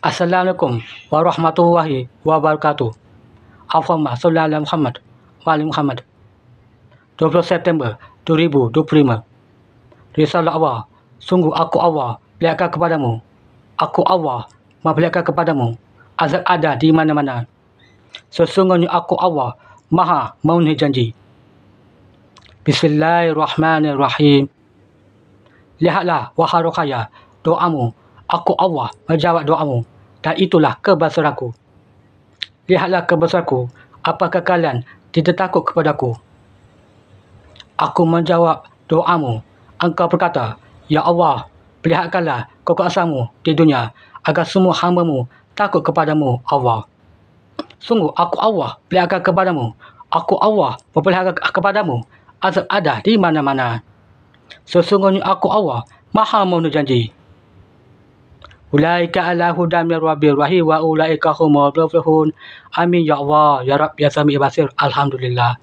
Assalamualaikum warahmatullahi wabarakatuh. Allahumma sholli ala Muhammad wa ali Muhammad. 20 September 2025. Risalah Allah. Sungguh aku Allah perlihatkan kepadamu. Aku Allah memperlihatkan kepadamu. Azab ada di mana-mana. Sesungguhnya aku Allah Maha memenuhi janji. Bismillahirrahmanirrahim. Lihatlah wahai Ruqayyah, doamu. Aku Allah menjawab doamu, dan itulah kebesaranku. Lihatlah kebesaranku, apakah kalian tidak takut kepadaku? Aku menjawab doamu. Engkau berkata, Ya Allah, perlihatkanlah kekuasaanmu di dunia, agar semua hamba-Mu takut kepadamu, Allah. Sungguh aku Allah perlihatkan kepadamu. Aku Allah memperlihatkan kepadamu. Azab ada di mana-mana. Sesungguhnya aku Allah Maha memenuhi janji. Ulaika ala hudan min rabbir rahim wa ulaika humul muflihun. Amin ya Allah ya Rabb ya Sami' Basir. Alhamdulillah.